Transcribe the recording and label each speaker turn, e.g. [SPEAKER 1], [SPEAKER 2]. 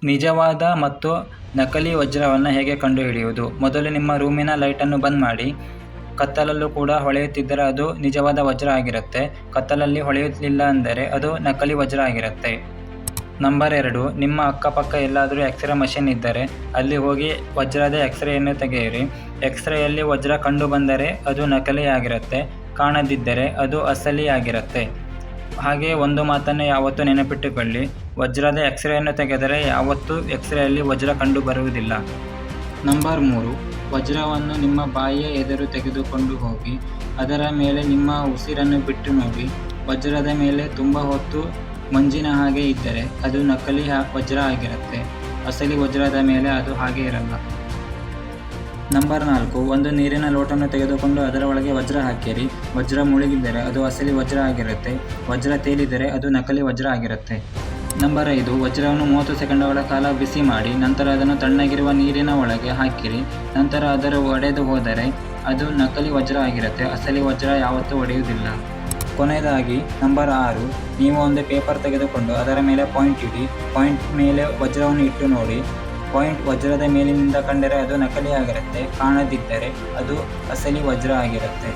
[SPEAKER 1] ನಿಜವಾದ ಮತ್ತು ನಕಲಿ ವಜ್ರವನ್ನು ಹೇಗೆ ಕಂಡುಹಿಡಿಯುವುದು? ಮೊದಲು ನಿಮ್ಮ ರೂಮಿನ ಲೈಟನ್ನು ಬಂದ್ ಮಾಡಿ. ಕತ್ತಲಲ್ಲೂ ಕೂಡ ಹೊಳೆಯುತ್ತಿದ್ದರೆ ಅದು ನಿಜವಾದ ವಜ್ರ ಆಗಿರುತ್ತೆ. ಕತ್ತಲಲ್ಲಿ ಹೊಳೆಯುತ್ತಿಲ್ಲ ಅಂದರೆ ಅದು ನಕಲಿ ವಜ್ರ ಆಗಿರುತ್ತೆ. ನಂಬರ್ 2, ನಿಮ್ಮ ಅಕ್ಕಪಕ್ಕ ಎಲ್ಲಾದರೂ ಎಕ್ಸ್ರೇ ಮಷಿನ್ ಇದ್ದರೆ ಅಲ್ಲಿ ಹೋಗಿ ವಜ್ರದ ಎಕ್ಸ್ರೇಯನ್ನು ತೆಗೆಯಿರಿ. ಎಕ್ಸ್ರೇಯಲ್ಲಿ ವಜ್ರ ಕಂಡು ಬಂದರೆ ಅದು ನಕಲಿ ಆಗಿರುತ್ತೆ, ಕಾಣದಿದ್ದರೆ ಅದು ಅಸಲಿ ಆಗಿರುತ್ತೆ. ಹಾಗೆ ಒಂದು ಮಾತನ್ನು ಯಾವತ್ತೂ ನೆನಪಿಟ್ಟುಕೊಳ್ಳಿ, ವಜ್ರದ ಎಕ್ಸ್ರೇಯನ್ನು ತೆಗೆದರೆ ಯಾವತ್ತೂ ಎಕ್ಸ್ರೇಯಲ್ಲಿ ವಜ್ರ ಕಂಡು ಬರುವುದಿಲ್ಲ. ನಂಬರ್ 3, ವಜ್ರವನ್ನು ನಿಮ್ಮ ಬಾಯಿಯ ಎದುರು ತೆಗೆದುಕೊಂಡು ಹೋಗಿ ಅದರ ಮೇಲೆ ನಿಮ್ಮ ಉಸಿರನ್ನು ಬಿಟ್ಟು ನೋಡಿ. ವಜ್ರದ ಮೇಲೆ ತುಂಬ ಹೊತ್ತು ಮಂಜಿನ ಹಾಗೆ ಇದ್ದರೆ ಅದು ನಕಲಿ ವಜ್ರ ಆಗಿರುತ್ತೆ. ಅಸಲಿ ವಜ್ರದ ಮೇಲೆ ಅದು ಹಾಗೆ ಇರಲ್ಲ. ನಂಬರ್ 4, ಒಂದು ನೀರಿನ ಲೋಟನ್ನು ತೆಗೆದುಕೊಂಡು ಅದರ ಒಳಗೆ ವಜ್ರ ಹಾಕಿರಿ. ವಜ್ರ ಮುಳುಗಿದ್ದರೆ ಅದು ಅಸಲಿ ವಜ್ರ ಆಗಿರುತ್ತೆ. ವಜ್ರ ತೇಲಿದರೆ ಅದು ನಕಲಿ ವಜ್ರ ಆಗಿರುತ್ತೆ. ನಂಬರ್ 5, ವಜ್ರವನ್ನು 30 ಸೆಕೆಂಡುಗಳ ಕಾಲ ಬಿಸಿ ಮಾಡಿ ನಂತರ ಅದನ್ನು ತಣ್ಣಗಿರುವ ನೀರಿನ ಒಳಗೆ ಹಾಕಿರಿ. ನಂತರ ಅದರ ಒಡೆದು ಹೋದರೆ ಅದು ನಕಲಿ ವಜ್ರ ಆಗಿರುತ್ತೆ. ಅಸಲಿ ವಜ್ರ ಯಾವತ್ತೂ ಒಡೆಯುವುದಿಲ್ಲ. ಕೊನೆಯದಾಗಿ ನಂಬರ್ 6, ನೀವು ಒಂದು ಪೇಪರ್ ತೆಗೆದುಕೊಂಡು ಅದರ ಮೇಲೆ ಪಾಯಿಂಟ್ ಇಡಿ. ಪಾಯಿಂಟ್ ಮೇಲೆ ವಜ್ರವನ್ನು ಇಟ್ಟು ನೋಡಿ. ಪಾಯಿಂಟ್ ವಜ್ರದ ಮೇಲಿನಿಂದ ಕಂಡರೆ ಅದು ನಕಲಿ ಆಗಿರುತ್ತೆ, ಕಾಣದಿದ್ದರೆ ಅದು ಅಸಲಿ ವಜ್ರ ಆಗಿರುತ್ತೆ.